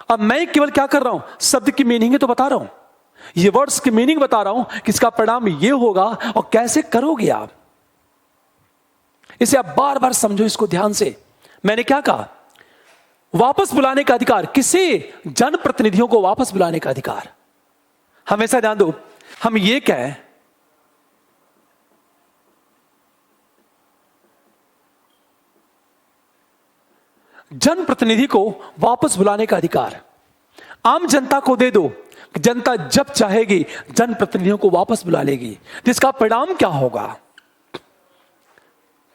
अब मैं केवल क्या कर रहा हूं, शब्द की मीनिंग ही तो बता रहा हूं, ये वर्ड्स की मीनिंग बता रहा हूं कि इसका परिणाम ये होगा और कैसे करोगे आप इसे। आप बार बार समझो इसको ध्यान से। मैंने क्या कहा, वापस बुलाने का अधिकार, किसे? जनप्रतिनिधियों को वापस बुलाने का अधिकार। हमेशा ध्यान दो, हम ये कहें जनप्रतिनिधि को वापस बुलाने का अधिकार आम जनता को दे दो, जनता जब चाहेगी जनप्रतिनिधियों को वापस बुला लेगी। जिसका परिणाम क्या होगा?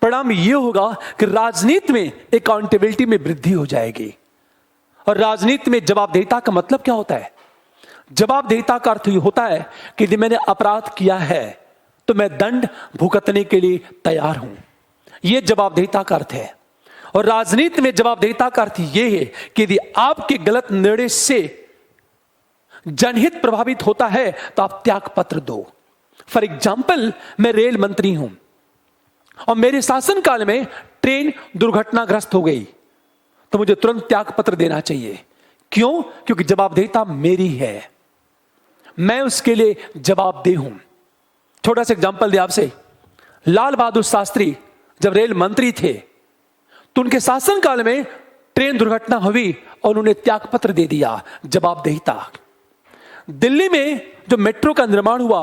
परिणाम यह होगा कि राजनीति में अकाउंटेबिलिटी में वृद्धि हो जाएगी। और राजनीति में जवाबदेहिता का मतलब क्या होता है? जवाबदेहिता का अर्थ होता है कि यदि मैंने अपराध किया है तो मैं दंड भुगतने के लिए तैयार हूं। यह जवाबदेहिता का अर्थ है। और राजनीति में जवाबदेहिता का अर्थ यह है कि यदि आपके गलत निर्णय से जनहित प्रभावित होता है तो आप त्याग पत्र दो। फॉर एग्जाम्पल, मैं रेल मंत्री हूं और मेरे शासनकाल में ट्रेन दुर्घटनाग्रस्त हो गई तो मुझे तुरंत त्याग पत्र देना चाहिए। क्यों? क्योंकि जवाबदेहिता मेरी है, मैं उसके लिए जवाबदेह हूं। छोटा सा एग्जाम्पल दे आपसे, लाल बहादुर शास्त्री जब रेल मंत्री थे तो उनके शासनकाल में ट्रेन दुर्घटना हुई और उन्होंने त्याग पत्र दे दिया, जवाबदेहिता। दिल्ली में जो मेट्रो का निर्माण हुआ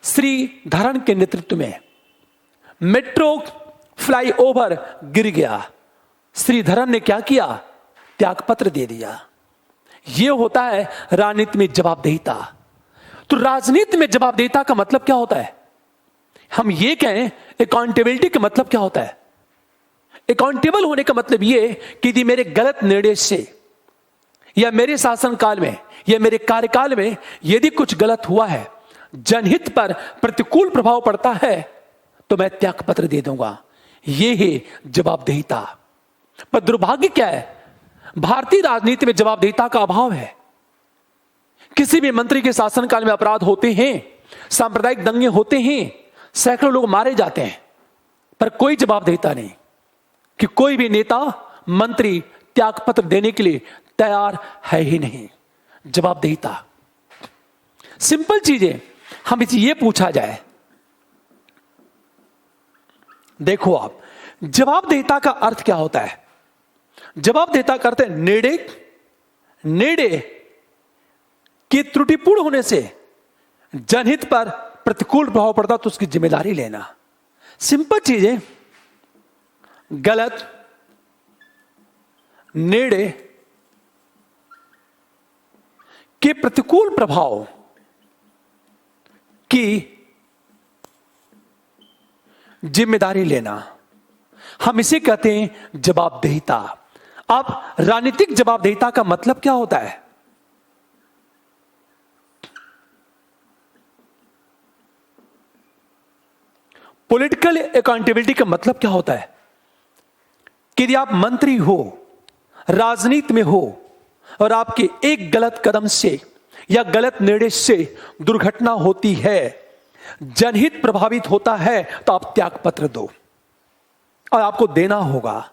श्रीधरन के नेतृत्व में, मेट्रो फ्लाईओवर गिर गया, श्रीधरन ने क्या किया? त्याग पत्र दे दिया। यह होता है राजनीति में जवाबदेहिता। तो राजनीति में जवाबदेहिता का मतलब क्या होता है? हम ये कहें अकाउंटेबिलिटी का मतलब क्या होता है? अकाउंटेबल होने का मतलब यह कि यदि मेरे गलत निर्णय से या मेरे शासनकाल में या मेरे कार्यकाल में यदि कुछ गलत हुआ है, जनहित पर प्रतिकूल प्रभाव पड़ता है, तो मैं त्याग पत्र दे दूंगा। यह है जवाबदेहिता। पर दुर्भाग्य क्या है? भारतीय राजनीति में जवाबदेहिता का अभाव है। किसी भी मंत्री के शासनकाल में अपराध होते हैं, सांप्रदायिक दंगे होते हैं, सैकड़ों लोग मारे जाते हैं, पर कोई जवाबदेहिता नहीं कि कोई भी नेता मंत्री त्यागपत्र देने के लिए तैयार है ही नहीं। जवाबदेहिता सिंपल चीजें। हम इसे ये पूछा जाए, देखो आप, जवाबदेहिता का अर्थ क्या होता है? जवाबदेहिता का अर्थ है निर्णय की त्रुटिपूर्ण होने से जनहित पर प्रतिकूल प्रभाव पड़ता तो उसकी जिम्मेदारी लेना। सिंपल चीज है, गलत निर्णय के प्रतिकूल प्रभाव की जिम्मेदारी लेना, हम इसे कहते हैं जवाबदेहिता। अब राजनीतिक जवाबदेहिता का मतलब क्या होता है? पॉलिटिकल अकाउंटेबिलिटी का मतलब क्या होता है? कि यदि आप मंत्री हो, राजनीति में हो और आपके एक गलत कदम से या गलत निर्णय से दुर्घटना होती है, जनहित प्रभावित होता है, तो आप त्यागपत्र दो और आपको देना होगा।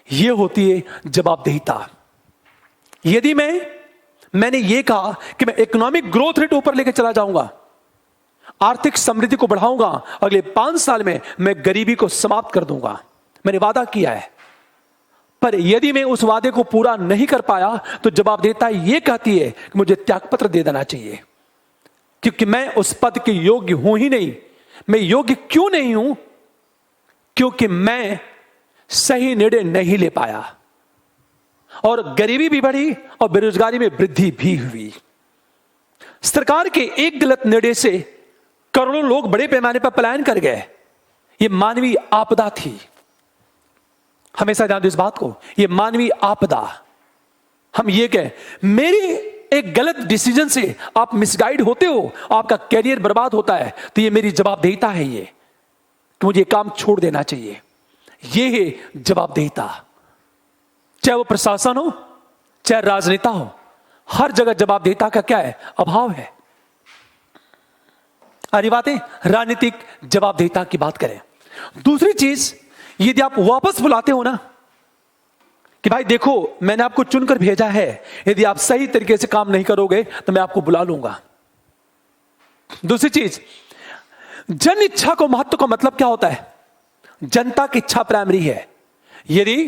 यह होती है जवाबदेहिता। यदि मैंने यह कहा कि मैं इकोनॉमिक ग्रोथ रेट ऊपर लेकर चला जाऊंगा, आर्थिक समृद्धि को बढ़ाऊंगा, अगले 5 साल में मैं गरीबी को समाप्त कर दूंगा, मैंने वादा किया है, पर यदि मैं उस वादे को पूरा नहीं कर पाया तो जवाबदेहिता यह कहती है कि मुझे त्यागपत्र दे देना चाहिए, क्योंकि मैं उस पद के योग्य हूं ही नहीं। मैं योग्य क्यों नहीं हूं? क्योंकि मैं सही निर्णय नहीं ले पाया और गरीबी भी बढ़ी और बेरोजगारी में वृद्धि भी हुई। सरकार के एक गलत निर्णय से करोड़ों लोग बड़े पैमाने पर पलायन कर गए। यह मानवीय आपदा थी। हमेशा ध्यान दो इस बात को, यह मानवीय आपदा। हम ये कहें, मेरी एक गलत डिसीजन से आप मिसगाइड होते हो, आपका कैरियर बर्बाद होता है, तो ये मेरी जवाबदेहिता है, ये कि मुझे काम छोड़ देना चाहिए। ये है जवाबदेहिता। चाहे वो प्रशासन हो, चाहे राजनेता हो, हर जगह जवाबदेहिता का क्या है? अभाव है। अरे बातें राजनीतिक जवाबदेहिता की बात करें। दूसरी चीज, यदि आप वापस बुलाते हो ना, कि भाई देखो मैंने आपको चुनकर भेजा है, यदि आप सही तरीके से काम नहीं करोगे तो मैं आपको बुला लूंगा। दूसरी चीज, जन इच्छा को महत्व का मतलब क्या होता है? जनता की इच्छा प्राइमरी है। यदि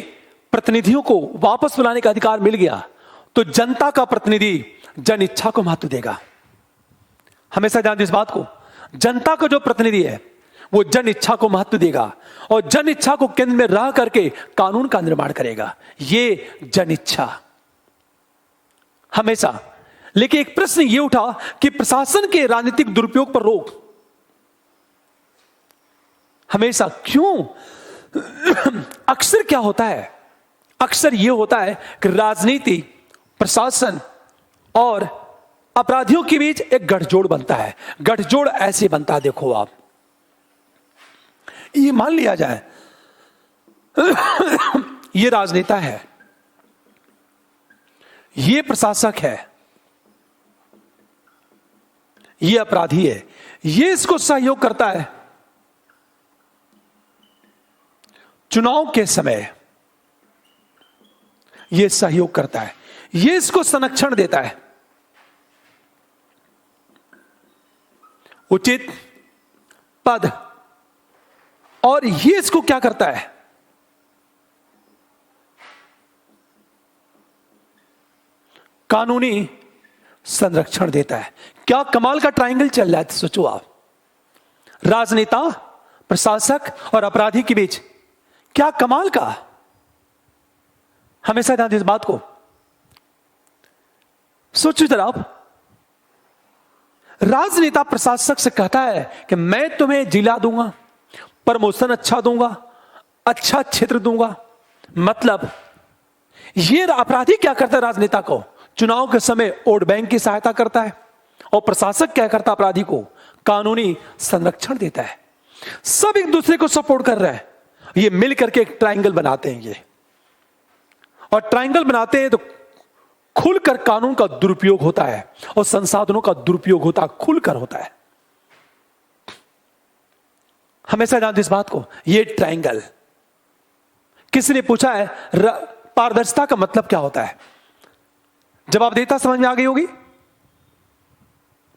प्रतिनिधियों को वापस बुलाने का अधिकार मिल गया तो जनता का प्रतिनिधि जन इच्छा को महत्व देगा। हमेशा ध्यान दें इस बात को, जनता का जो प्रतिनिधि है वो जन इच्छा को महत्व देगा और जन इच्छा को केंद्र में रह करके कानून का निर्माण करेगा। ये जन इच्छा हमेशा। लेकिन एक प्रश्न ये उठा कि प्रशासन के राजनीतिक दुरुपयोग पर रोक हमेशा क्यों? अक्सर क्या होता है? अक्सर यह होता है कि राजनीति, प्रशासन और अपराधियों के बीच एक गठजोड़ बनता है। गठजोड़ ऐसे बनता है, देखो आप, ये मान लिया जाए ये राजनेता है, ये प्रशासक है, ये अपराधी है, ये इसको सहयोग करता है चुनाव के समय, ये सहयोग करता है, ये इसको संरक्षण देता है, उचित पद, और ये इसको क्या करता है? कानूनी संरक्षण देता है। क्या कमाल का ट्रायंगल चल रहा है, सोचो आप, राजनेता, प्रशासक और अपराधी के बीच क्या कमाल का। हमेशा ध्यान दें इस बात को, सोचो जरा आप, राजनेता प्रशासक से कहता है कि मैं तुम्हें जिला दूंगा, प्रमोशन अच्छा दूंगा, अच्छा क्षेत्र दूंगा। मतलब ये अपराधी क्या करता है? राजनेता को चुनाव के समय वोट बैंक की सहायता करता है, और प्रशासक क्या करता है? अपराधी को कानूनी संरक्षण देता है। सब एक दूसरे को सपोर्ट कर रहे हैं, ये मिल करके एक ट्रायंगल बनाते हैं ये, और ट्रायंगल बनाते हैं तो खुलकर कानून का दुरुपयोग होता है और संसाधनों का दुरुपयोग होता है, खुलकर होता है। हमेशा जानते इस बात को, ये ट्रायंगल। किसी ने पूछा है पारदर्शिता का मतलब क्या होता है? जवाब देता समझ में आ गई होगी।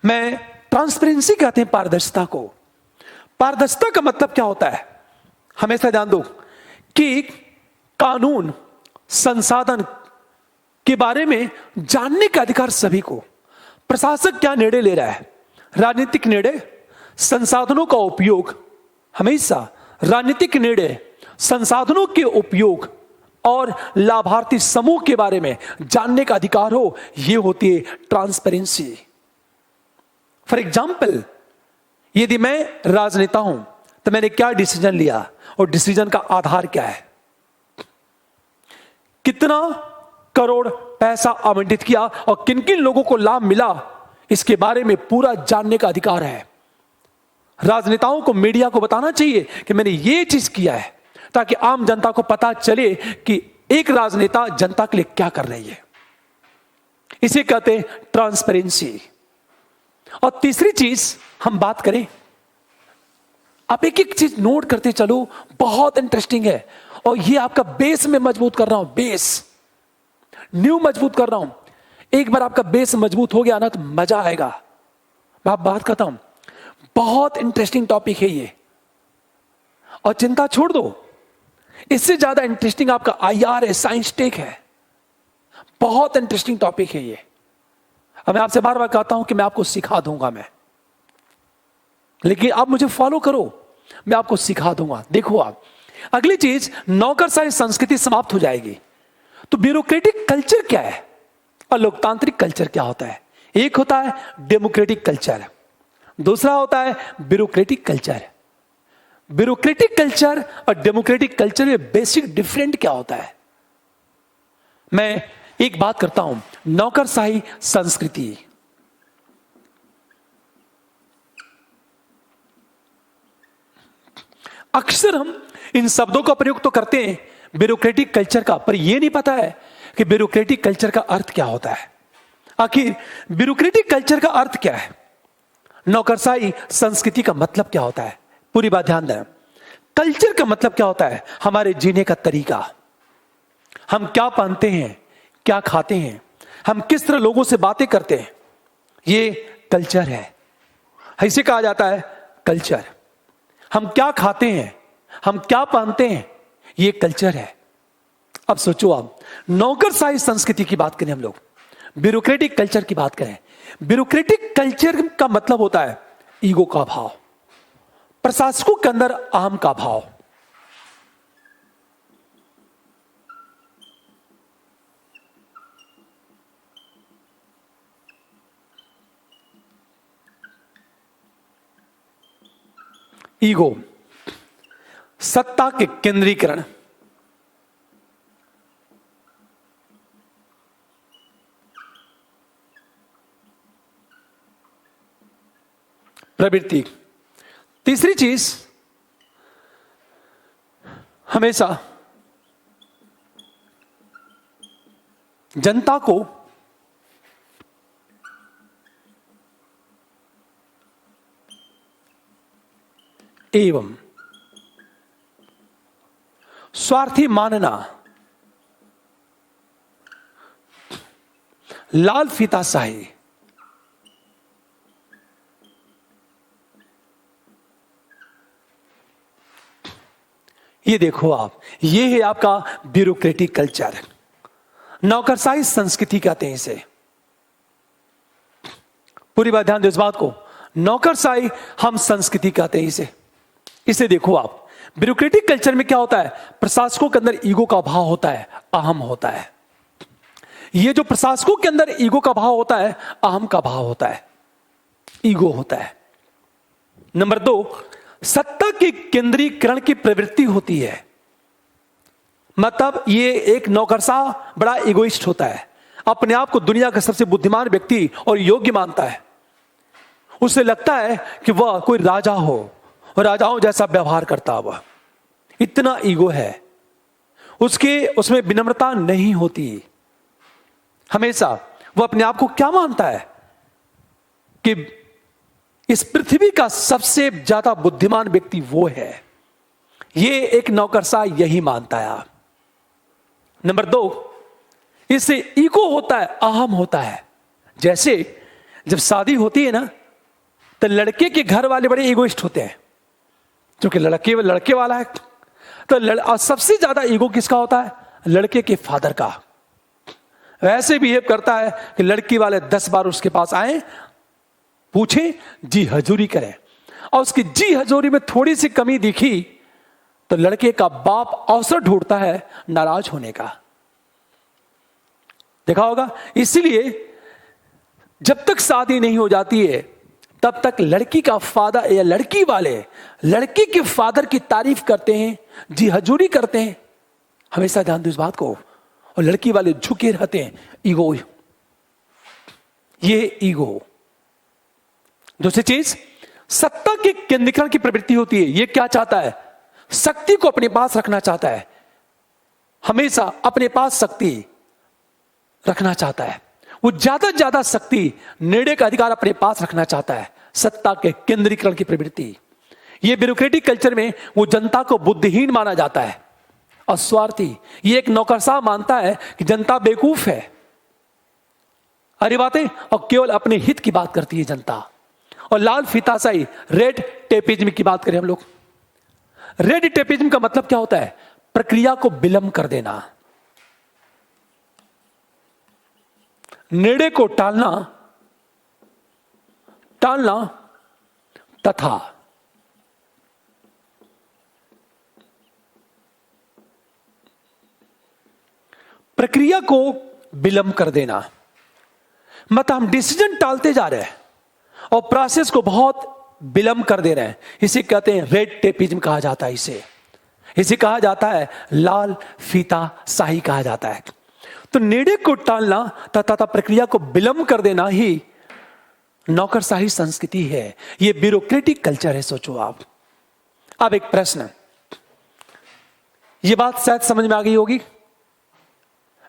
मैं ट्रांसपेरेंसी कहते हैं पारदर्शिता को। पारदर्शिता का मतलब क्या होता है? हमेशा ध्यान दो कि कानून, संसाधन के बारे में जानने का अधिकार सभी को। प्रशासक क्या निर्णय ले रहा है? राजनीतिक निर्णय, संसाधनों का उपयोग, हमेशा राजनीतिक निर्णय, संसाधनों के उपयोग और लाभार्थी समूह के बारे में जानने का अधिकार हो, यह होती है ट्रांसपेरेंसी। फॉर एग्जाम्पल, यदि मैं राजनेता हूं तो मैंने क्या डिसीजन लिया और डिसीजन का आधार क्या है, कितना करोड़ पैसा आवंटित किया और किन किन लोगों को लाभ मिला, इसके बारे में पूरा जानने का अधिकार है। राजनेताओं को, मीडिया को बताना चाहिए कि मैंने ये चीज किया है, ताकि आम जनता को पता चले कि एक राजनेता जनता के लिए क्या कर रही है। इसे कहते हैं ट्रांसपेरेंसी। और तीसरी चीज हम बात करें, आप एक एक चीज नोट करते चलो, बहुत इंटरेस्टिंग है, और ये आपका बेस में मजबूत कर रहा हूं, बेस न्यू मजबूत कर रहा हूं। एक बार आपका बेस मजबूत हो गया ना तो मजा आएगा। मैं बात करता हूं, बहुत इंटरेस्टिंग टॉपिक है ये, और चिंता छोड़ दो, इससे ज्यादा इंटरेस्टिंग आपका आईआर है, साइंस टेक है। बहुत इंटरेस्टिंग टॉपिक है ये। अब मैं आपसे बार बार कहता हूं कि मैं आपको सिखा दूंगा, मैं, लेकिन आप मुझे फॉलो करो, मैं आपको सिखा दूंगा। देखो आप, अगली चीज, नौकरशाही संस्कृति समाप्त हो जाएगी। तो ब्यूरोक्रेटिक कल्चर क्या है और लोकतांत्रिक कल्चर क्या होता है? एक होता है डेमोक्रेटिक कल्चर, दूसरा होता है ब्यूरोक्रेटिक कल्चर। ब्यूरोक्रेटिक कल्चर और डेमोक्रेटिक कल्चर में बेसिक डिफरेंट क्या होता है? मैं एक बात करता हूं, नौकरशाही संस्कृति। अक्सर हम इन शब्दों का प्रयोग तो करते हैं ब्यूरोक्रेटिक कल्चर का, पर यह नहीं पता है कि ब्यूरोक्रेटिक कल्चर का अर्थ क्या होता है। आखिर ब्यूरोक्रेटिक कल्चर का अर्थ क्या है? नौकरशाही संस्कृति का मतलब क्या होता है? पूरी बात ध्यान दें। कल्चर का मतलब क्या होता है? हमारे जीने का तरीका, हम क्या पहनते हैं, क्या खाते हैं, हम किस तरह लोगों से बातें करते हैं, ये कल्चर है। इसे कहा जाता है कल्चर। हम क्या खाते हैं, हम क्या पहनते हैं, ये कल्चर है। अब सोचो, आप नौकरशाही संस्कृति की बात करें, हम लोग ब्यूरोक्रेटिक कल्चर की बात करें। ब्यूरोक्रेटिक कल्चर का मतलब होता है ईगो का भाव, प्रशासकों के अंदर अहम का भाव। ईगो, सत्ता के केंद्रीकरण, प्रवृत्ति। तीसरी चीज, हमेशा जनता को एवं स्वार्थी मानना, लाल फीताशाही। ये देखो आप, ये है आपका ब्यूरोक्रेटिक कल्चर, नौकरशाही संस्कृति कहते हैं इसे। पूरी बात ध्यान दो इस बात को, नौकरशाही हम संस्कृति कहते हैं इसे। इसे देखो आप, ब्यूरोक्रेटिक कल्चर में क्या होता है, प्रशासकों के अंदर ईगो का भाव होता है, अहम होता है। ये जो प्रशासकों के अंदर ईगो का भाव होता है, अहम का भाव होता है, ईगो होता है। नंबर 2, सत्ता के केंद्रीकरण की प्रवृत्ति होती है। मतलब ये एक नौकरशाह बड़ा इगोइस्ट होता है, अपने आप को दुनिया का सबसे बुद्धिमान व्यक्ति और योग्य मानता है। उसे लगता है कि वह कोई राजा हो और राजाओं जैसा व्यवहार करता हुआ, इतना ईगो है उसमें विनम्रता नहीं होती। हमेशा वह अपने आप को क्या मानता है कि इस पृथ्वी का सबसे ज्यादा बुद्धिमान व्यक्ति वो है। ये एक नौकरशाह यही मानता है। नंबर 2, इससे ईगो होता है, अहम होता है। जैसे जब शादी होती है ना, तो लड़के के घर वाले बड़े इगोइस्ट होते हैं, क्योंकि लड़के वाला है। तो सबसे ज्यादा ईगो किसका होता है, लड़के के फादर का। वैसे बिहेव करता है कि लड़की वाले 10 बार उसके पास आए, पूछे, जी हजूरी करें, और उसकी जी हजूरी में थोड़ी सी कमी दिखी तो लड़के का बाप अवसर ढूंढता है नाराज होने का। देखा होगा। इसीलिए जब तक शादी नहीं हो जाती है तब तक लड़की का फादर या लड़की वाले लड़की के फादर की तारीफ करते हैं, जी हजूरी करते हैं। हमेशा ध्यान दो इस बात को। और लड़की वाले झुके रहते हैं, ईगो, ये ईगो। दूसरी चीज, सत्ता के केंद्रीकरण की प्रवृत्ति होती है। ये क्या चाहता है, शक्ति को अपने पास रखना चाहता है, हमेशा अपने पास शक्ति रखना चाहता है। वो ज्यादा से ज्यादा शक्ति, निर्णय का अधिकार अपने पास रखना चाहता है। सत्ता के केंद्रीकरण की प्रवृत्ति, ये ब्यूरोक्रेटिक कल्चर में वो जनता को बुद्धिहीन माना जाता है और स्वार्थी। ये एक नौकरशाह मानता है कि जनता बेवकूफ है, अरे बातें, और केवल अपने हित की बात करती है जनता। और लाल फीताशाही, रेड टेपिज्म की बात करें हम लोग। रेड टेपिज्म का मतलब क्या होता है, प्रक्रिया को विलंब कर देना, निर्णय को टालना तथा प्रक्रिया को विलंब कर देना। मतलब हम डिसीजन टालते जा रहे हैं और प्रोसेस को बहुत विलंब कर दे रहे हैं। इसे कहते हैं रेड टेपिज्म कहा जाता है। इसे कहा जाता है लाल फीताशाही कहा जाता है। तो निर्णय को टालना तथा प्रक्रिया को विलंब कर देना ही नौकरशाही संस्कृति है। यह ब्यूरोक्रेटिक कल्चर है। सोचो आप। अब एक प्रश्न, यह बात शायद समझ में आ गई होगी।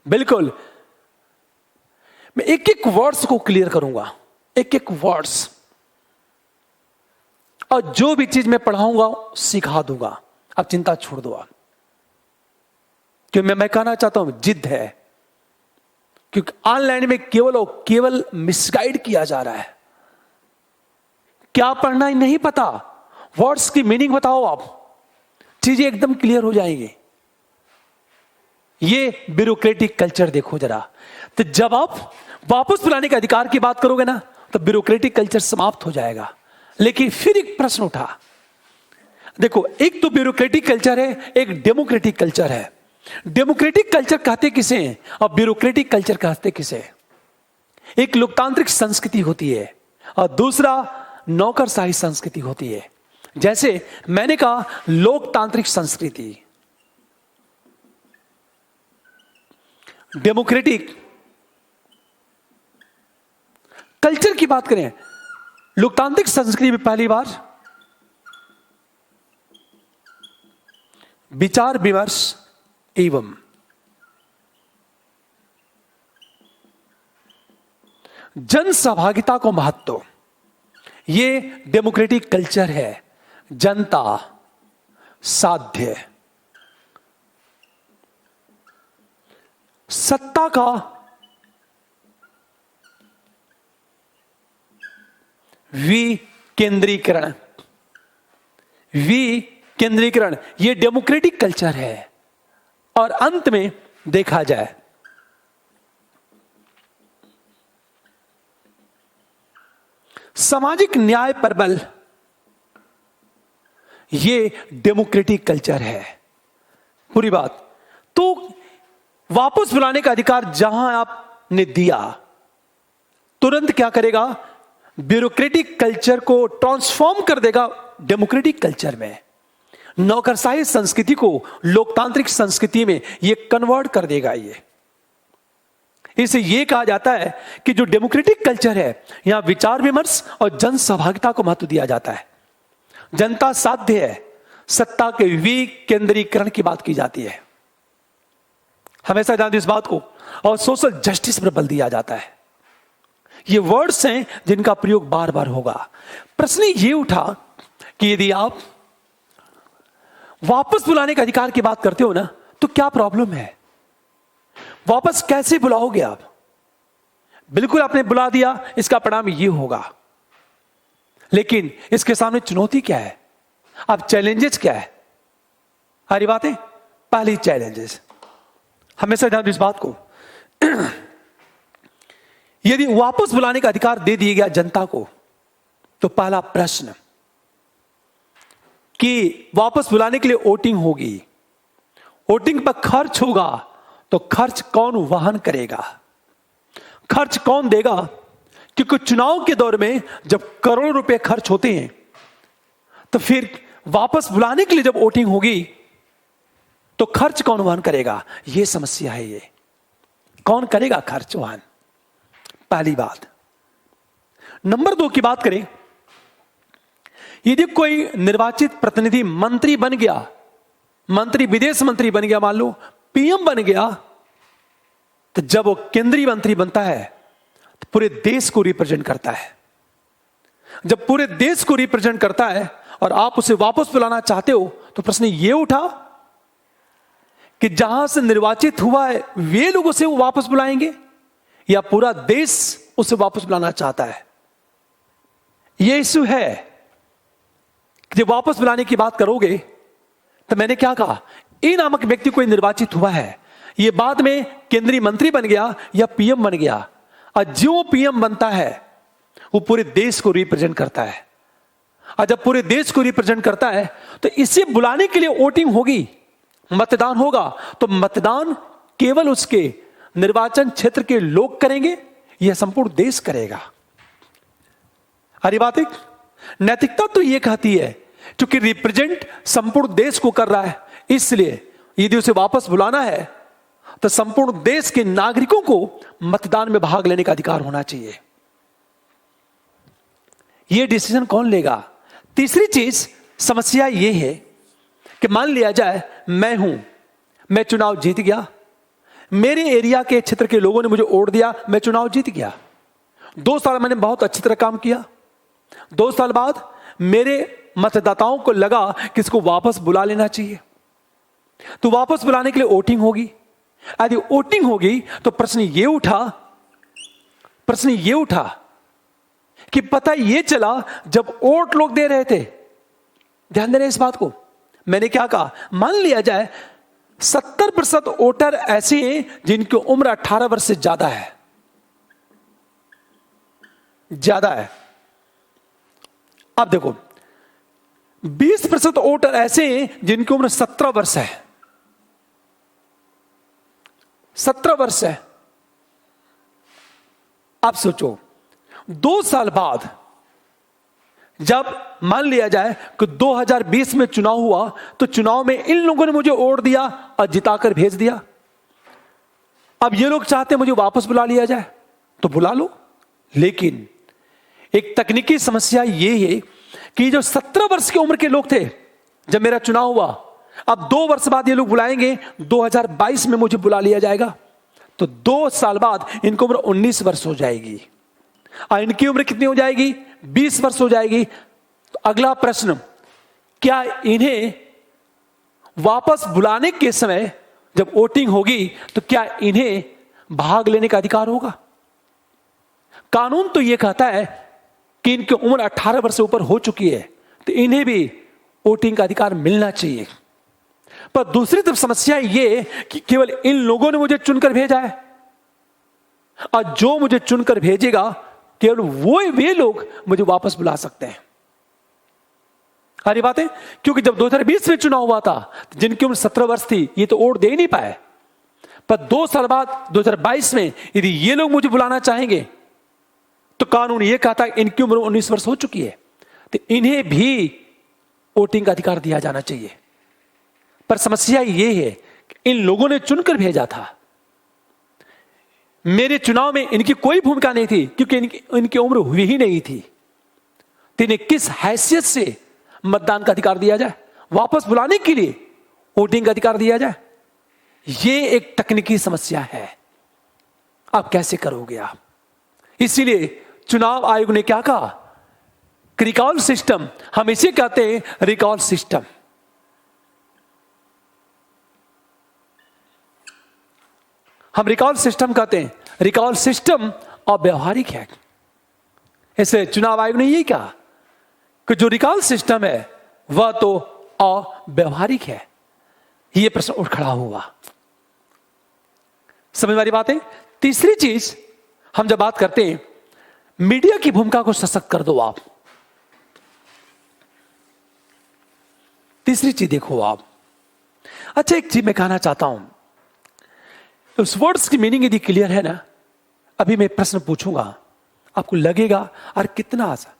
बिल्कुल, मैं एक एक वर्ड्स को क्लियर करूंगा, एक एक वर्ड्स, और जो भी चीज मैं पढ़ाऊंगा सिखा दूंगा। अब चिंता छोड़ दो आप। क्योंकि मैं कहना चाहता हूं जिद है, क्योंकि ऑनलाइन में केवल और केवल मिसगाइड किया जा रहा है। क्या पढ़ना ही नहीं पता, वर्ड्स की मीनिंग बताओ आप, चीजें एकदम क्लियर हो जाएंगी। ये ब्यूरोक्रेटिक कल्चर देखो जरा। तो जब आप वापस बुलाने के अधिकार की बात करोगे ना, तो ब्यूरोक्रेटिक कल्चर समाप्त हो जाएगा। लेकिन फिर एक प्रश्न उठा, देखो एक तो ब्यूरोक्रेटिक कल्चर है, एक डेमोक्रेटिक कल्चर है। डेमोक्रेटिक कल्चर कहते किसे हैं और ब्यूरोक्रेटिक कल्चर कहते किसे हैं? एक लोकतांत्रिक संस्कृति होती है और दूसरा नौकरशाही संस्कृति होती है। जैसे मैंने कहा लोकतांत्रिक संस्कृति, डेमोक्रेटिक कल्चर की बात करें, लोकतांत्रिक संस्कृति में पहली बार विचार विमर्श एवं जन सहभागिता को महत्व, ये डेमोक्रेटिक कल्चर है। जनता साध्य, सत्ता का विकेंद्रीकरण, विकेंद्रीकरण ये डेमोक्रेटिक कल्चर है। और अंत में देखा जाए सामाजिक न्याय पर बल, ये डेमोक्रेटिक कल्चर है। पूरी बात तो वापस बुलाने का अधिकार जहां आपने दिया, तुरंत क्या करेगा, ब्यूरोक्रेटिक कल्चर को ट्रांसफॉर्म कर देगा डेमोक्रेटिक कल्चर में। नौकरशाही संस्कृति को लोकतांत्रिक संस्कृति में यह कन्वर्ट कर देगा। इसे यह कहा जाता है कि जो डेमोक्रेटिक कल्चर है, यहां विचार विमर्श और जन सहभागिता को महत्व दिया जाता है। जनता साध्य है, सत्ता के विकेंद्रीकरण की बात की जाती है, हमेशा जानते इस बात को। और सोशल जस्टिस पर बल दिया जाता है। ये वर्ड्स हैं जिनका प्रयोग बार बार होगा। प्रश्न ये उठा कि यदि आप वापस बुलाने के अधिकार की बात करते हो ना, तो क्या प्रॉब्लम है? वापस कैसे बुलाओगे आप? बिल्कुल आपने बुला दिया, इसका परिणाम ये होगा। लेकिन इसके सामने चुनौती क्या है? अब चैलेंजेस क्या है? हरी बातें, पहली चैलेंजेस हमेशा ध्यान दो इस बात को। यदि वापस बुलाने का अधिकार दे दिया गया जनता को, तो पहला प्रश्न कि वापस बुलाने के लिए वोटिंग होगी, वोटिंग पर खर्च होगा, तो खर्च कौन वहन करेगा? खर्च कौन देगा? क्योंकि चुनाव के दौर में जब करोड़ों रुपए खर्च होते हैं, तो फिर वापस बुलाने के लिए जब वोटिंग होगी, तो खर्च कौन वहन करेगा? यह समस्या है। ये कौन करेगा खर्च वहन? पहली बात। नंबर 2 की बात करें, यदि कोई निर्वाचित प्रतिनिधि मंत्री बन गया, मंत्री विदेश मंत्री बन गया, मान लो पीएम बन गया, तो जब वो केंद्रीय मंत्री बनता है तो पूरे देश को रिप्रेजेंट करता है। जब पूरे देश को रिप्रेजेंट करता है और आप उसे वापस बुलाना चाहते हो, तो प्रश्न ये उठा कि जहां से निर्वाचित हुआ है वे लोग उसे वापस बुलाएंगे या पूरा देश उसे वापस बुलाना चाहता है? यह इश्यू है कि जब वापस बुलाने की बात करोगे, तो मैंने क्या कहा, ए नामक व्यक्ति कोई निर्वाचित हुआ है, यह बाद में केंद्रीय मंत्री बन गया या पीएम बन गया, और जो पीएम बनता है वो पूरे देश को रिप्रेजेंट करता है। और जब पूरे देश को रिप्रेजेंट करता है, तो इसे बुलाने के लिए वोटिंग होगी, मतदान होगा। तो मतदान केवल उसके निर्वाचन क्षेत्र के लोग करेंगे या संपूर्ण देश करेगा? अरे बात एक नैतिकता तो यह कहती है, क्योंकि रिप्रेजेंट संपूर्ण देश को कर रहा है, इसलिए यदि उसे वापस बुलाना है तो संपूर्ण देश के नागरिकों को मतदान में भाग लेने का अधिकार होना चाहिए। यह डिसीजन कौन लेगा? तीसरी चीज, समस्या यह है कि मान लिया जाए मैं चुनाव जीत गया, मेरे एरिया के क्षेत्र के लोगों ने मुझे वोट दिया, मैं चुनाव जीत गया, 2 साल मैंने बहुत अच्छी तरह काम किया, 2 साल बाद मेरे मतदाताओं को लगा कि इसको वापस बुला लेना चाहिए। तो वापस बुलाने के लिए वोटिंग होगी। यदि वोटिंग होगी तो प्रश्न ये उठा कि पता ये चला जब वोट लोग दे रहे थे, ध्यान दे रहे इस बात को, मैंने क्या कहा, मान लिया जाए 70% वोटर ऐसे हैं जिनकी उम्र 18 वर्ष से ज्यादा है। अब देखो 20% वोटर ऐसे हैं जिनकी उम्र 17 वर्ष है। 17 वर्ष है। आप सोचो 2 साल बाद जब मान लिया जाए कि 2020 में चुनाव हुआ, तो चुनाव में इन लोगों ने मुझे वोट दिया और जिताकर भेज दिया। अब ये लोग चाहते हैं मुझे वापस बुला लिया जाए, तो बुला लो। लेकिन एक तकनीकी समस्या ये है कि जो 17 वर्ष की उम्र के लोग थे जब मेरा चुनाव हुआ, अब 2 वर्ष बाद ये लोग बुलाएंगे, 2022 में मुझे बुला लिया जाएगा, तो 2 साल बाद इनकी उम्र 19 वर्ष हो जाएगी और इनकी उम्र कितनी हो जाएगी, 20 वर्ष हो जाएगी। तो अगला प्रश्न, क्या इन्हें वापस बुलाने के समय जब वोटिंग होगी तो क्या इन्हें भाग लेने का अधिकार होगा? कानून तो यह कहता है कि इनकी उम्र 18 वर्ष से ऊपर हो चुकी है, तो इन्हें भी वोटिंग का अधिकार मिलना चाहिए। पर दूसरी तरफ समस्या यह कि केवल इन लोगों ने मुझे चुनकर भेजा है, और जो मुझे चुनकर भेजेगा केवल वे लोग मुझे वापस बुला सकते हैं। सारी बातें, क्योंकि जब 2020 में चुनाव हुआ था, जिनकी उम्र 17 वर्ष थी, ये तो वोट दे ही नहीं पाए। पर 2 साल बाद 2022 में यदि ये लोग मुझे बुलाना चाहेंगे, तो कानून ये कहता है इनकी उम्र 19 वर्ष हो चुकी है, तो इन्हें भी वोटिंग का अधिकार दिया जाना चाहिए। पर समस्या ये है कि इन लोगों ने चुनकर भेजा था, मेरे चुनाव में इनकी कोई भूमिका नहीं थी, क्योंकि इनकी उम्र हुई ही नहीं थी। तो इन्हें किस हैसियत से मतदान का अधिकार दिया जाए, वापस बुलाने के लिए वोटिंग का अधिकार दिया जाए? यह एक तकनीकी समस्या है। आप कैसे करोगे आप? इसीलिए चुनाव आयोग ने क्या कहा, रिकॉल सिस्टम, हम इसे कहते हैं रिकॉल सिस्टम। हम रिकॉल सिस्टम कहते हैं, रिकॉल सिस्टम अव्यावहारिक है। ऐसे चुनाव आयोग ने यही कहा कि जो रिकॉल सिस्टम है वह तो अव्यावहारिक है। यह प्रश्न उठ खड़ा हुआ। समझ वाली बात है। तीसरी चीज, हम जब बात करते हैं मीडिया की भूमिका को सशक्त कर दो आप। तीसरी चीज देखो आप। अच्छा, एक चीज मैं कहना चाहता हूं, उस वर्ड्स की मीनिंग यदि क्लियर है ना, अभी मैं प्रश्न पूछूंगा, आपको लगेगा और कितना आसान।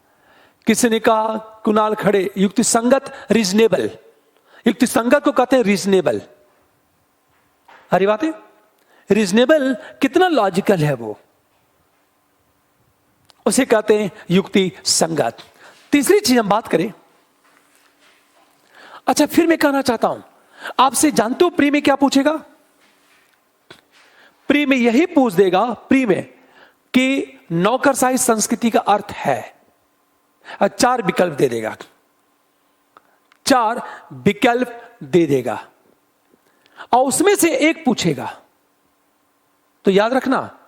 किसी ने कहा, कुणाल खड़े, युक्ति संगत, रीजनेबल। युक्ति संगत को कहते हैं रीजनेबल। हरी बात है, रीजनेबल कितना लॉजिकल है वो, उसे कहते हैं युक्ति संगत। तीसरी चीज हम बात करें। अच्छा, फिर मैं कहना चाहता हूं आपसे, जानते हो प्री में क्या पूछेगा? प्री में यही पूछ देगा, प्री में, कि नौकरशाही संस्कृति का अर्थ है। 4 विकल्प दे देगा, 4 विकल्प दे देगा, और उसमें से एक पूछेगा। तो याद रखना,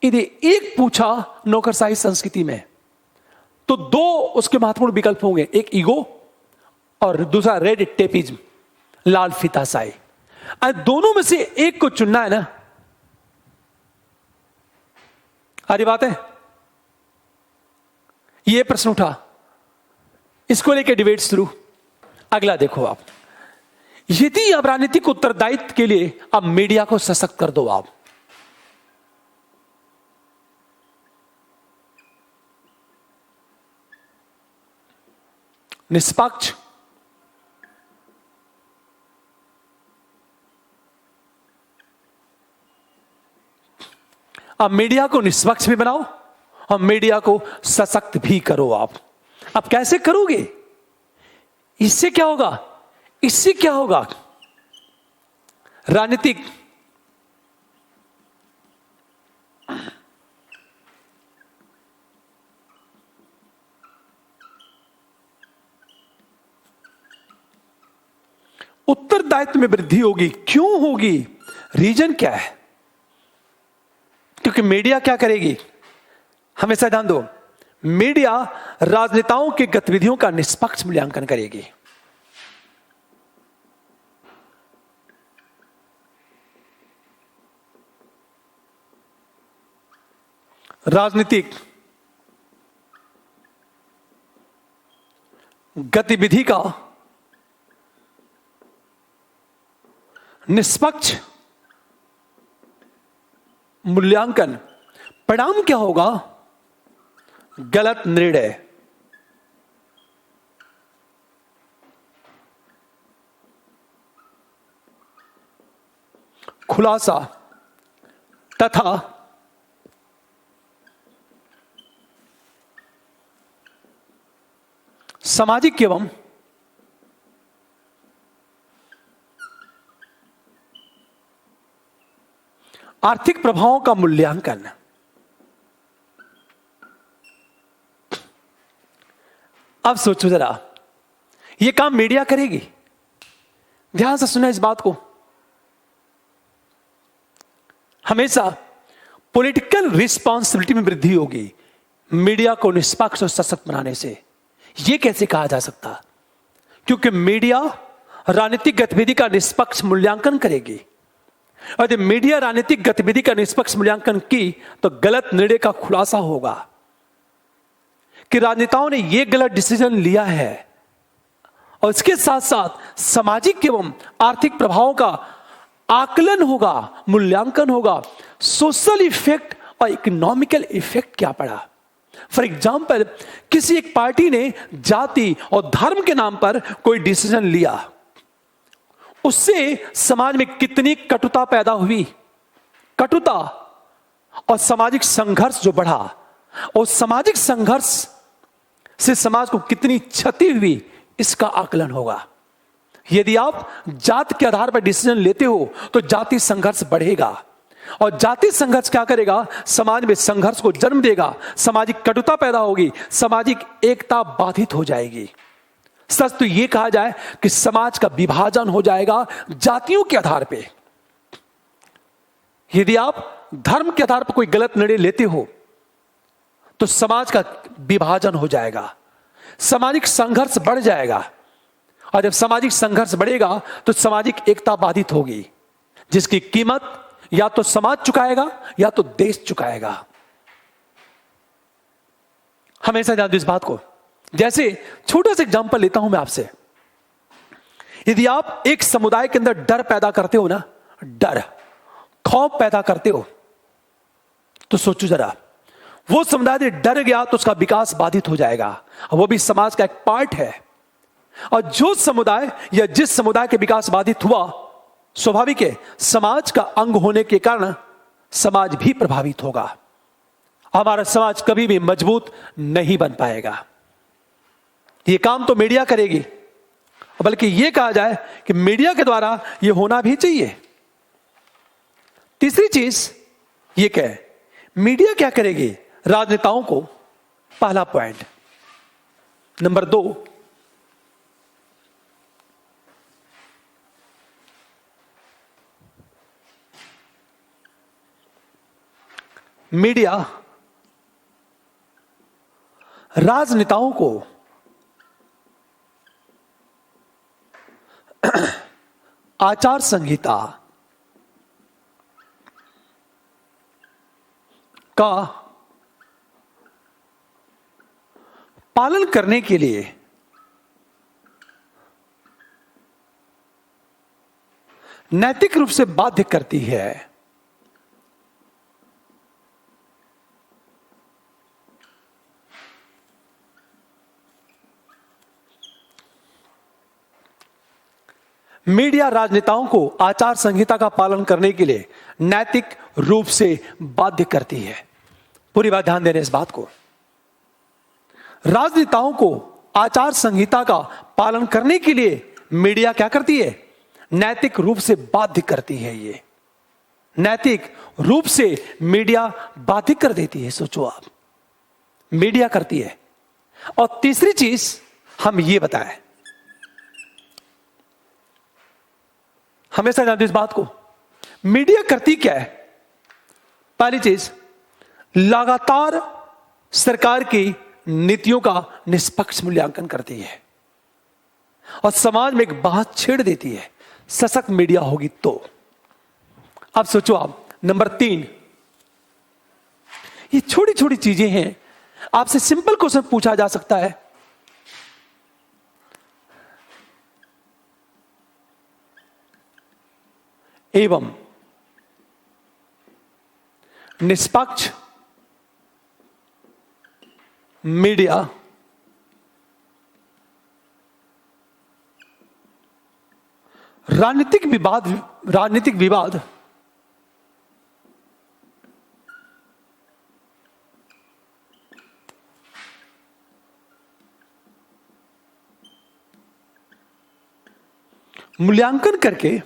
यदि एक पूछा नौकरशाही संस्कृति में, तो 2 उसके महत्वपूर्ण विकल्प होंगे, एक ईगो और दूसरा रेड टेपिज्म, लाल फीताशाही। दोनों में से एक को चुनना है ना। हरी बात है। यह प्रश्न उठा, इसको लेकर डिबेट शुरू। अगला देखो आप, यदि अब राजनीतिक उत्तरदायित्व के लिए अब मीडिया को सशक्त कर दो आप। निष्पक्ष, अब मीडिया को निष्पक्ष भी बनाओ और मीडिया को सशक्त भी करो आप। अब कैसे करोगे? इससे क्या होगा? इससे क्या होगा? राजनीतिक उत्तरदायित्व में वृद्धि होगी। क्यों होगी? रीजन क्या है? क्योंकि मीडिया क्या करेगी? हमेशा ध्यान दो, मीडिया राजनेताओं की गतिविधियों का निष्पक्ष मूल्यांकन करेगी। राजनीतिक गतिविधि का निष्पक्ष मूल्यांकन, परिणाम क्या होगा? गलत निर्णय, खुलासा तथा सामाजिक एवं आर्थिक प्रभावों का मूल्यांकन। अब सोचो जरा, यह काम मीडिया करेगी। ध्यान से सुना इस बात को। हमेशा पॉलिटिकल रिस्पॉन्सिबिलिटी में वृद्धि होगी मीडिया को निष्पक्ष और सशक्त बनाने से। यह कैसे कहा जा सकता? क्योंकि मीडिया राजनीतिक गतिविधि का निष्पक्ष मूल्यांकन करेगी। और जब मीडिया राजनीतिक गतिविधि का निष्पक्ष मूल्यांकन की तो गलत निर्णय का खुलासा होगा कि राजनेताओं ने यह गलत डिसीजन लिया है, और इसके साथ साथ सामाजिक एवं आर्थिक प्रभावों का आकलन होगा, मूल्यांकन होगा। सोशल इफेक्ट और इकोनॉमिकल इफेक्ट क्या पड़ा? फॉर एग्जाम्पल, किसी एक पार्टी ने जाति और धर्म के नाम पर कोई डिसीजन लिया, उससे समाज में कितनी कटुता पैदा हुई, कटुता और सामाजिक संघर्ष जो बढ़ा, और सामाजिक संघर्ष से समाज को कितनी क्षति हुई, इसका आकलन होगा। यदि आप जाति के आधार पर डिसीजन लेते हो तो जाति संघर्ष बढ़ेगा, और जाति संघर्ष क्या करेगा? समाज में संघर्ष को जन्म देगा, सामाजिक कटुता पैदा होगी, सामाजिक एकता बाधित हो जाएगी। सच तो यह कहा जाए कि समाज का विभाजन हो जाएगा जातियों के आधार पे। यदि आप धर्म के आधार पर कोई गलत निर्णय लेते हो तो समाज का विभाजन हो जाएगा, सामाजिक संघर्ष बढ़ जाएगा, और जब सामाजिक संघर्ष बढ़ेगा तो सामाजिक एकता बाधित होगी, जिसकी कीमत या तो समाज चुकाएगा या तो देश चुकाएगा। हमेशा ध्यान दो इस बात को। जैसे छोटा सा एग्जांपल लेता हूं मैं आपसे। यदि आप एक समुदाय के अंदर डर पैदा करते हो ना, डर, खौफ पैदा करते हो, तो सोचो जरा, वो समुदाय यदि डर गया तो उसका विकास बाधित हो जाएगा, वो भी समाज का एक पार्ट है। और जो समुदाय या जिस समुदाय के विकास बाधित हुआ, स्वाभाविक है समाज का अंग होने के कारण समाज भी प्रभावित होगा। हमारा समाज कभी भी मजबूत नहीं बन पाएगा। यह काम तो मीडिया करेगी, बल्कि यह कहा जाए कि मीडिया के द्वारा यह होना भी चाहिए। तीसरी चीज यह क्या है? मीडिया क्या करेगी? राजनेताओं को, पहला पॉइंट। नंबर 2, मीडिया राजनेताओं को आचार संहिता का पालन करने के लिए नैतिक रूप से बाध्य करती है। मीडिया राजनेताओं को आचार संहिता का पालन करने के लिए नैतिक रूप से बाध्य करती है। पूरी बात ध्यान देने इस बात को। राजनेताओं को आचार संहिता का पालन करने के लिए मीडिया क्या करती है? नैतिक रूप से बाध्य करती है। ये नैतिक रूप से मीडिया बाध्य कर देती है। सोचो आप, मीडिया करती है। और तीसरी चीज हम ये बताएं, हमेशा जानते इस बात को, मीडिया करती क्या है? पहली चीज, लगातार सरकार की नीतियों का निष्पक्ष मूल्यांकन करती है और समाज में एक बात छेड़ देती है। सशक्त मीडिया होगी तो। अब सोचो आप, नंबर 3, ये छोटी छोटी चीजें हैं, आपसे सिंपल क्वेश्चन पूछा जा सकता है, एवं निष्पक्ष मीडिया राजनीतिक विवाद मूल्यांकन करके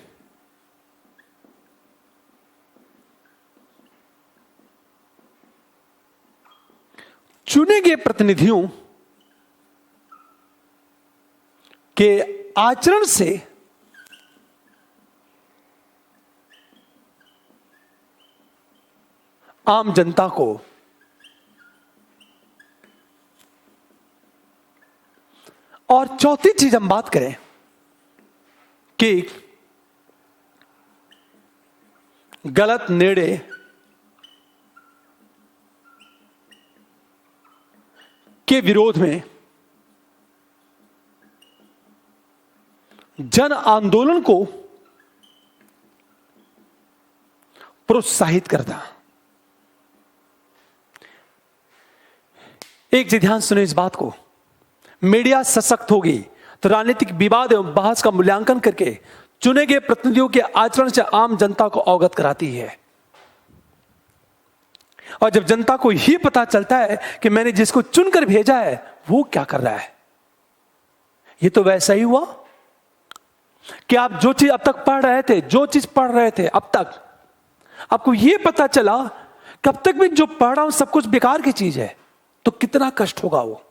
चुने गए प्रतिनिधियों के आचरण से आम जनता को और चौथी चीज हम बात करें कि गलत निर्णय के विरोध में जन आंदोलन को प्रोत्साहित करता। एक चीज ध्यान सुने इस बात को, मीडिया सशक्त होगी तो राजनीतिक विवाद एवं बहस का मूल्यांकन करके चुने गए प्रतिनिधियों के आचरण से आम जनता को अवगत कराती है। और जब जनता को यह पता चलता है कि मैंने जिसको चुनकर भेजा है वो क्या कर रहा है, ये तो वैसा ही हुआ कि आप जो चीज अब तक पढ़ रहे थे अब तक आपको यह पता चला कब तक मैं जो पढ़ रहा हूं सब कुछ बेकार की चीज है, तो कितना कष्ट होगा वो।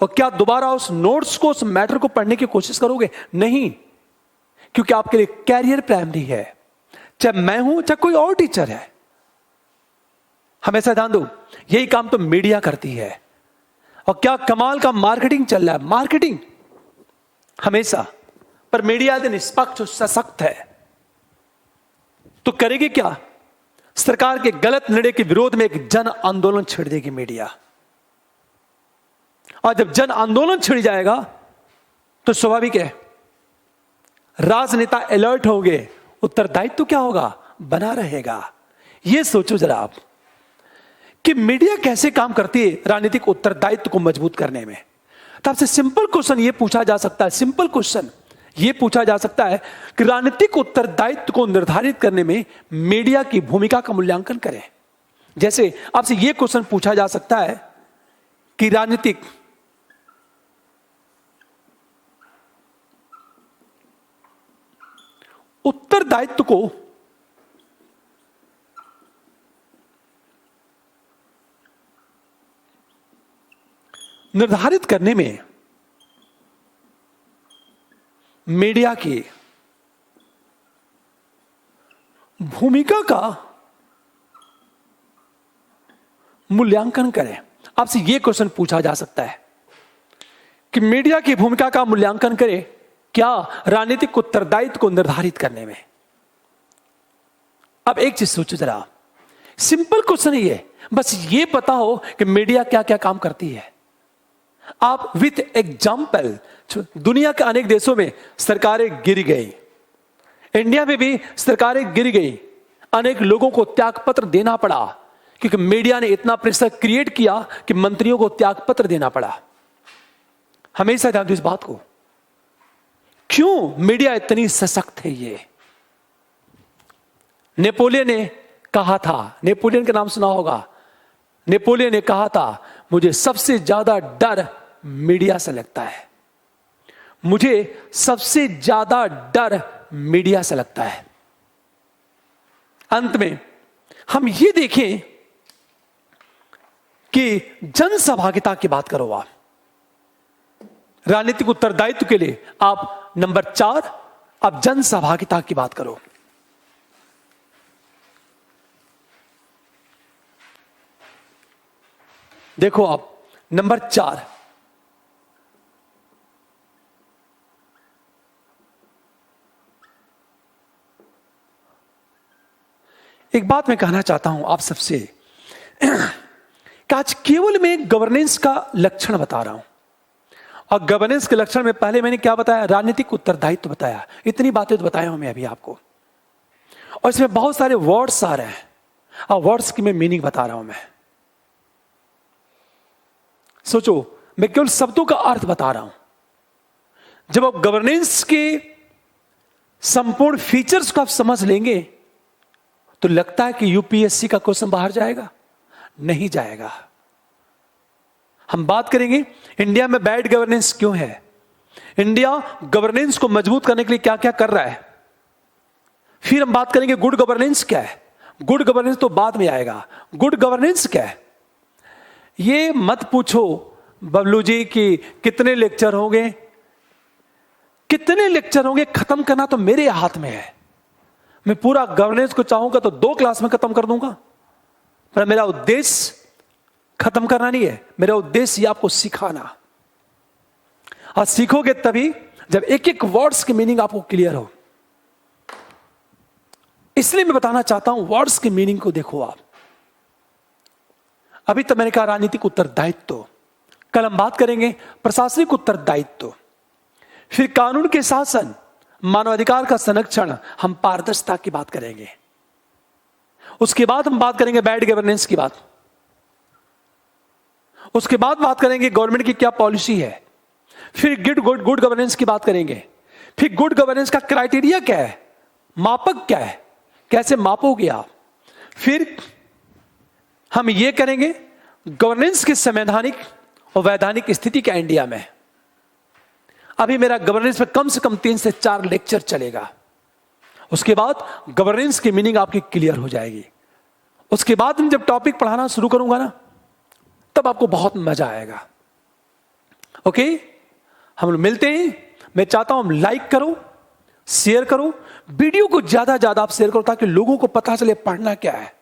और क्या दोबारा उस नोट्स को, उस मैटर को पढ़ने की कोशिश करोगे? नहीं, क्योंकि आपके लिए कैरियर प्राइमरी है, चाहे मैं हूं चाहे कोई और टीचर है। हमेशा ध्यान दो, यही काम तो मीडिया करती है। और क्या कमाल का मार्केटिंग चल रहा है, मार्केटिंग हमेशा। पर मीडिया यदि निष्पक्ष और सशक्त है तो करेगी क्या? सरकार के गलत निर्णय के विरोध में एक जन आंदोलन छेड़ देगी मीडिया। और जब जन आंदोलन छिड़ जाएगा तो स्वाभाविक है राजनेता अलर्ट होंगे, उत्तरदायित्व तो क्या होगा? बना रहेगा। यह सोचो जरा आप कि मीडिया कैसे काम करती है राजनीतिक उत्तरदायित्व को मजबूत करने में। तो आपसे सिंपल क्वेश्चन यह पूछा जा सकता है, सिंपल क्वेश्चन यह पूछा जा सकता है कि राजनीतिक उत्तरदायित्व को निर्धारित करने में मीडिया की भूमिका का मूल्यांकन करें। जैसे आपसे यह क्वेश्चन पूछा जा सकता है कि राजनीतिक उत्तरदायित्व को निर्धारित करने में मीडिया की भूमिका का मूल्यांकन करें। आपसे यह क्वेश्चन पूछा जा सकता है कि मीडिया की भूमिका का मूल्यांकन करें क्या राजनीतिक उत्तरदायित्व को निर्धारित करने में। अब एक चीज सोचो जरा, सिंपल क्वेश्चन ही है, बस ये पता हो कि मीडिया क्या क्या काम करती है। आप विथ एग्जाम्पल, दुनिया के अनेक देशों में सरकारें गिर गई, इंडिया में भी सरकारें गिर गई, अनेक लोगों को त्यागपत्र देना पड़ा क्योंकि मीडिया ने इतना प्रेशर क्रिएट किया कि मंत्रियों को त्यागपत्र देना पड़ा। हमेशा ध्यान दो इस बात को, क्यों मीडिया इतनी सशक्त है। ये नेपोलियन ने कहा था, नेपोलियन का नाम सुना होगा, नेपोलियन ने कहा था मुझे सबसे ज्यादा डर मीडिया से लगता है, मुझे सबसे ज्यादा डर मीडिया से लगता है। अंत में हम ये देखें कि जनसहभागिता की बात करो आप, राजनीतिक उत्तरदायित्व के लिए आप नंबर 4 अब जन सहभागिता की बात करो। देखो अब नंबर 4, एक बात मैं कहना चाहता हूं आप सबसे कि आज केवल मैं गवर्नेंस का लक्षण बता रहा हूं, और गवर्नेंस के लक्षण में पहले मैंने क्या बताया, राजनीतिक उत्तरदायित्व बताया। इतनी बातें तो बताया हूं मैं अभी आपको, और इसमें बहुत सारे वर्ड्स आ रहे हैं, और वर्ड्स की मैं मीनिंग बता रहा हूं। मैं सोचो, मैं केवल शब्दों का अर्थ बता रहा हूं। जब आप गवर्नेंस के संपूर्ण फीचर्स को आप समझ लेंगे तो लगता है कि यूपीएससी का क्वेश्चन बाहर जाएगा, नहीं जाएगा। हम बात करेंगे इंडिया में बैड गवर्नेंस क्यों है, इंडिया गवर्नेंस को मजबूत करने के लिए क्या क्या कर रहा है। फिर हम बात करेंगे गुड गवर्नेंस क्या है। गुड गवर्नेंस तो बाद में आएगा, गुड गवर्नेंस क्या है। ये मत पूछो बबलू जी कि कितने लेक्चर होंगे, कितने लेक्चर होंगे, खत्म करना तो मेरे हाथ में है। मैं पूरा गवर्नेंस को चाहूंगा तो 2 क्लास में खत्म कर दूंगा, पर मेरा उद्देश्य खत्म करना नहीं है, मेरा उद्देश्य ये आपको सिखाना। और सीखोगे तभी जब एक एक वर्ड्स की मीनिंग आपको क्लियर हो। इसलिए मैं बताना चाहता हूं वर्ड्स की मीनिंग को देखो आप। अभी तो मैंने कहा राजनीतिक उत्तरदायित्व, कल हम बात करेंगे प्रशासनिक उत्तरदायित्व, फिर कानून के शासन, मानवाधिकार का संरक्षण, हम पारदर्शिता की बात करेंगे। उसके बाद हम बात करेंगे बैड गवर्नेंस की बात, उसके बाद बात करेंगे गवर्नमेंट की क्या पॉलिसी है, फिर गुड गवर्नेंस की बात करेंगे, फिर गुड गवर्नेंस का क्राइटेरिया क्या है, मापक क्या है, कैसे मापोगे आप। फिर हम ये करेंगे गवर्नेंस की संवैधानिक और वैधानिक स्थिति क्या इंडिया में। अभी मेरा गवर्नेंस में कम से कम 3 से 4 लेक्चर चलेगा। उसके बाद गवर्नेंस की मीनिंग आपकी क्लियर हो जाएगी। उसके बाद हम जब टॉपिक पढ़ाना शुरू करूंगा ना, तब आपको बहुत मजा आएगा। ओके, हम लोग मिलते हैं। मैं चाहता हूं लाइक करो, शेयर करो, वीडियो को ज्यादा आप शेयर करो, ताकि लोगों को पता चले पढ़ना क्या है।